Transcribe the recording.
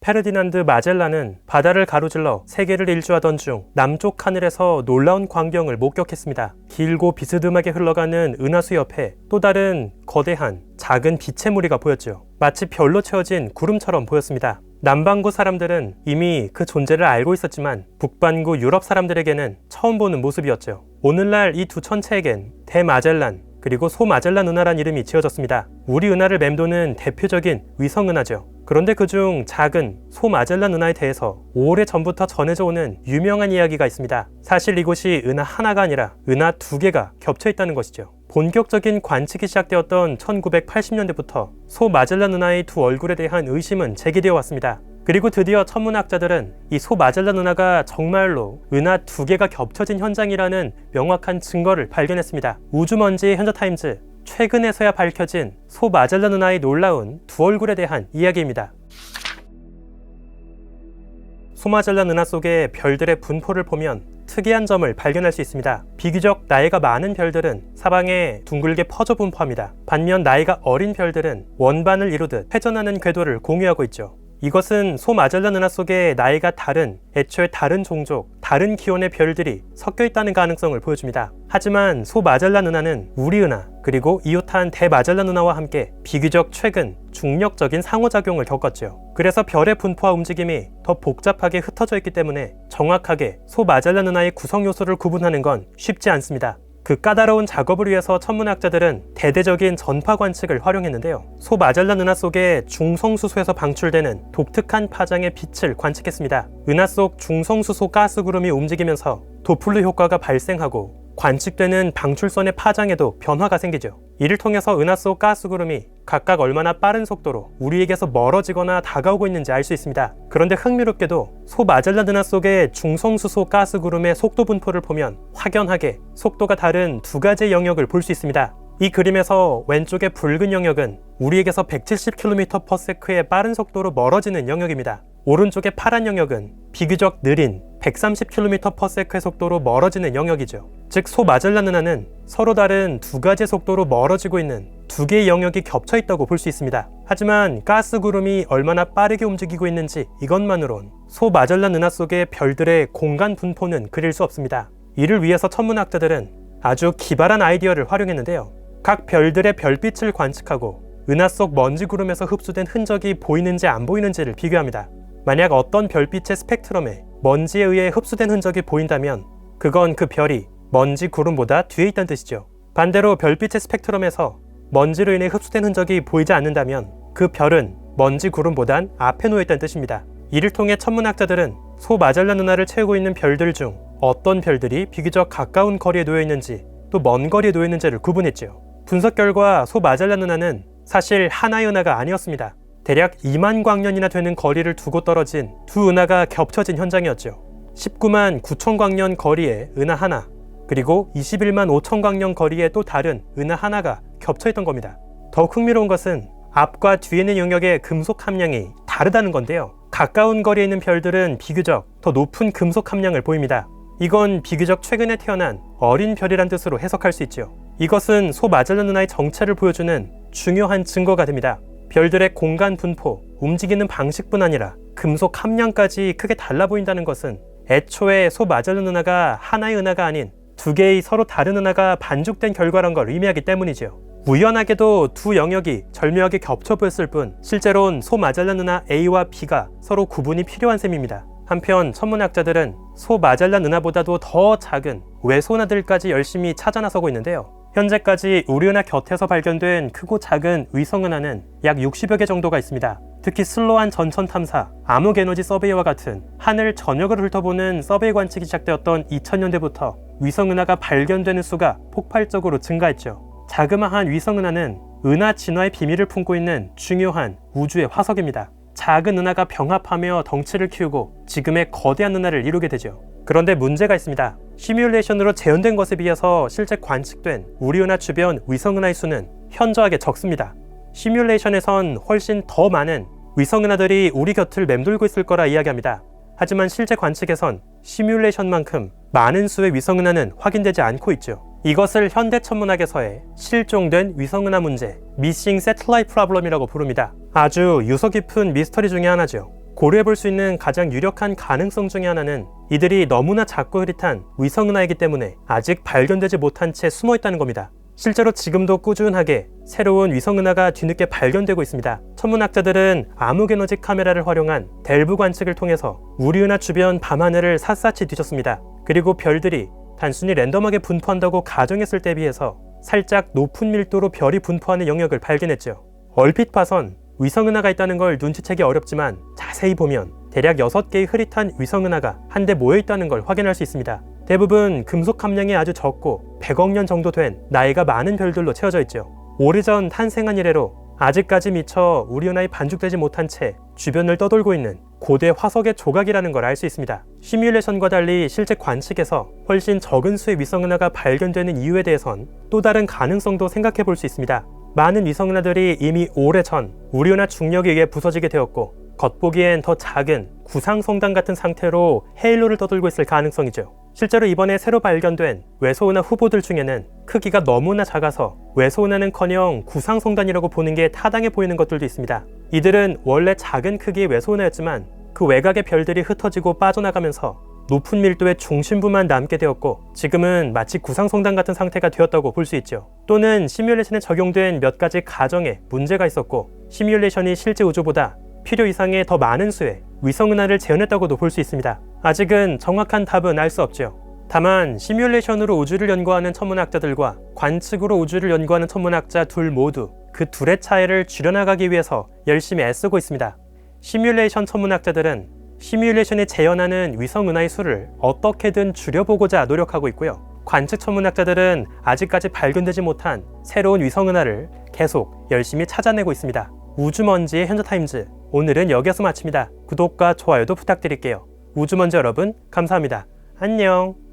페르디난드 마젤란은 바다를 가로질러 세계를 일주하던 중 남쪽 하늘에서 놀라운 광경을 목격했습니다. 길고 비스듬하게 흘러가는 은하수 옆에 또 다른 거대한 작은 빛의 무리가 보였죠. 마치 별로 채워진 구름처럼 보였습니다. 남반구 사람들은 이미 그 존재를 알고 있었지만 북반구 유럽 사람들에게는 처음 보는 모습이었죠. 오늘날 이 두 천체에겐 대마젤란 그리고 소마젤란 은하란 이름이 지어졌습니다. 우리 은하를 맴도는 대표적인 위성 은하죠. 그런데 그중 작은 소마젤란 은하에 대해서 오래전부터 전해져 오는 유명한 이야기가 있습니다. 사실 이곳이 은하 하나가 아니라 은하 두 개가 겹쳐 있다는 것이죠. 본격적인 관측이 시작되었던 1980년대부터 소마젤란 은하의 두 얼굴에 대한 의심은 제기되어 왔습니다. 그리고 드디어 천문학자들은 이 소마젤란 은하가 정말로 은하 두 개가 겹쳐진 현장이라는 명확한 증거를 발견했습니다. 우주먼지의 현저타임즈, 최근에서야 밝혀진 소마젤란 은하의 놀라운 두 얼굴에 대한 이야기입니다. 소마젤란 은하 속의 별들의 분포를 보면 특이한 점을 발견할 수 있습니다. 비교적 나이가 많은 별들은 사방에 둥글게 퍼져 분포합니다. 반면 나이가 어린 별들은 원반을 이루듯 회전하는 궤도를 공유하고 있죠. 이것은 소마젤란 은하 속에 나이가 다른, 애초에 다른 종족, 다른 기온의 별들이 섞여 있다는 가능성을 보여줍니다. 하지만 소마젤란 은하는 우리 은하, 그리고 이웃한 대마젤란 은하와 함께 비교적 최근 중력적인 상호작용을 겪었죠. 그래서 별의 분포와 움직임이 더 복잡하게 흩어져 있기 때문에 정확하게 소마젤란 은하의 구성 요소를 구분하는 건 쉽지 않습니다. 그 까다로운 작업을 위해서 천문학자들은 대대적인 전파 관측을 활용했는데요. 소마젤란 은하 속의 중성수소에서 방출되는 독특한 파장의 빛을 관측했습니다. 은하 속 중성수소 가스 구름이 움직이면서 도플러 효과가 발생하고 관측되는 방출선의 파장에도 변화가 생기죠. 이를 통해서 은하 속 가스 구름이 각각 얼마나 빠른 속도로 우리에게서 멀어지거나 다가오고 있는지 알 수 있습니다. 그런데 흥미롭게도 소마젤란 은하 속의 중성수소 가스 구름의 속도 분포를 보면 확연하게 속도가 다른 두 가지의 영역을 볼 수 있습니다. 이 그림에서 왼쪽의 붉은 영역은 우리에게서 170km/s의 빠른 속도로 멀어지는 영역입니다. 오른쪽의 파란 영역은 비교적 느린 130km/s의 속도로 멀어지는 영역이죠. 즉 소마젤란 은하는 서로 다른 두 가지 속도로 멀어지고 있는 두 개의 영역이 겹쳐 있다고 볼 수 있습니다. 하지만 가스 구름이 얼마나 빠르게 움직이고 있는지 이것만으론 소마젤란 은하 속의 별들의 공간 분포는 그릴 수 없습니다. 이를 위해서 천문학자들은 아주 기발한 아이디어를 활용했는데요. 각 별들의 별빛을 관측하고 은하 속 먼지 구름에서 흡수된 흔적이 보이는지 안 보이는지를 비교합니다. 만약 어떤 별빛의 스펙트럼에 먼지에 의해 흡수된 흔적이 보인다면 그건 그 별이 먼지 구름보다 뒤에 있다는 뜻이죠. 반대로 별빛의 스펙트럼에서 먼지로 인해 흡수된 흔적이 보이지 않는다면 그 별은 먼지 구름보단 앞에 놓여 있다는 뜻입니다. 이를 통해 천문학자들은 소마젤란 은하를 채우고 있는 별들 중 어떤 별들이 비교적 가까운 거리에 놓여 있는지 또 먼 거리에 놓여 있는지를 구분했죠. 분석 결과 소마젤란 은하는 사실 하나의 은하가 아니었습니다. 대략 2만 광년이나 되는 거리를 두고 떨어진 두 은하가 겹쳐진 현장이었죠. 19만 9천 광년 거리의 은하 하나, 그리고 21만 5천 광년 거리의 또 다른 은하 하나가 겹쳐있던 겁니다. 더욱 흥미로운 것은 앞과 뒤에 있는 영역의 금속 함량이 다르다는 건데요. 가까운 거리에 있는 별들은 비교적 더 높은 금속 함량을 보입니다. 이건 비교적 최근에 태어난 어린 별이란 뜻으로 해석할 수 있죠. 이것은 소마젤란 은하의 정체를 보여주는 중요한 증거가 됩니다. 별들의 공간 분포, 움직이는 방식뿐 아니라 금속 함량까지 크게 달라 보인다는 것은 애초에 소마젤란 은하가 하나의 은하가 아닌 두 개의 서로 다른 은하가 반죽된 결과란 걸 의미하기 때문이죠. 우연하게도 두 영역이 절묘하게 겹쳐 보였을 뿐 실제로는 소마젤란 은하 A와 B가 서로 구분이 필요한 셈입니다. 한편 천문학자들은 소마젤란 은하보다도 더 작은 외소은하들까지 열심히 찾아 나서고 있는데요. 현재까지 우리 은하 곁에서 발견된 크고 작은 위성 은하는 약 60여 개 정도가 있습니다. 특히 슬로한 전천 탐사, 암흑 에너지 서베이와 같은 하늘 전역을 훑어보는 서베이 관측이 시작되었던 2000년대부터 위성 은하가 발견되는 수가 폭발적으로 증가했죠. 자그마한 위성 은하는 은하 진화의 비밀을 품고 있는 중요한 우주의 화석입니다. 작은 은하가 병합하며 덩치를 키우고 지금의 거대한 은하를 이루게 되죠. 그런데 문제가 있습니다. 시뮬레이션으로 재현된 것에 비해서 실제 관측된 우리 은하 주변 위성 은하의 수는 현저하게 적습니다. 시뮬레이션에선 훨씬 더 많은 위성 은하들이 우리 곁을 맴돌고 있을 거라 이야기합니다. 하지만 실제 관측에선 시뮬레이션만큼 많은 수의 위성 은하는 확인되지 않고 있죠. 이것을 현대 천문학에서의 실종된 위성 은하 문제, Missing Satellite Problem이라고 부릅니다. 아주 유서 깊은 미스터리 중에 하나죠. 고려해볼 수 있는 가장 유력한 가능성 중에 하나는 이들이 너무나 작고 흐릿한 위성은하이기 때문에 아직 발견되지 못한 채 숨어 있다는 겁니다. 실제로 지금도 꾸준하게 새로운 위성은하가 뒤늦게 발견되고 있습니다. 천문학자들은 암흑에너지 카메라를 활용한 델브 관측을 통해서 우리은하 주변 밤하늘을 샅샅이 뒤졌습니다. 그리고 별들이 단순히 랜덤하게 분포한다고 가정했을 때에 비해서 살짝 높은 밀도로 별이 분포하는 영역을 발견했죠. 얼핏 봐선 위성은하가 있다는 걸 눈치채기 어렵지만 자세히 보면 대략 6개의 흐릿한 위성은하가 한데 모여 있다는 걸 확인할 수 있습니다. 대부분 금속 함량이 아주 적고 100억 년 정도 된 나이가 많은 별들로 채워져 있죠. 오래전 탄생한 이래로 아직까지 미처 우리은하에 반죽되지 못한 채 주변을 떠돌고 있는 고대 화석의 조각이라는 걸 알 수 있습니다. 시뮬레이션과 달리 실제 관측에서 훨씬 적은 수의 위성은하가 발견되는 이유에 대해선 또 다른 가능성도 생각해 볼 수 있습니다. 많은 위성은하들이 이미 오래전 우리은하 중력에 의해 부서지게 되었고 겉보기엔 더 작은 구상성단 같은 상태로 헤일로를 떠돌고 있을 가능성이죠. 실제로 이번에 새로 발견된 외소은하 후보들 중에는 크기가 너무나 작아서 외소은하는커녕 구상성단이라고 보는 게 타당해 보이는 것들도 있습니다. 이들은 원래 작은 크기의 외소은하였지만 그 외곽의 별들이 흩어지고 빠져나가면서 높은 밀도의 중심부만 남게 되었고 지금은 마치 구상성단 같은 상태가 되었다고 볼 수 있죠. 또는 시뮬레이션에 적용된 몇 가지 가정에 문제가 있었고 시뮬레이션이 실제 우주보다 필요 이상의 더 많은 수의 위성은하를 재현했다고도 볼 수 있습니다. 아직은 정확한 답은 알 수 없죠. 다만 시뮬레이션으로 우주를 연구하는 천문학자들과 관측으로 우주를 연구하는 천문학자 둘 모두 그 둘의 차이를 줄여나가기 위해서 열심히 애쓰고 있습니다. 시뮬레이션 천문학자들은 시뮬레이션이 재현하는 위성은하의 수를 어떻게든 줄여보고자 노력하고 있고요. 관측 천문학자들은 아직까지 발견되지 못한 새로운 위성은하를 계속 열심히 찾아내고 있습니다. 우주먼지의 현자타임즈, 오늘은 여기서 마칩니다. 구독과 좋아요도 부탁드릴게요. 우주먼지 여러분, 감사합니다. 안녕.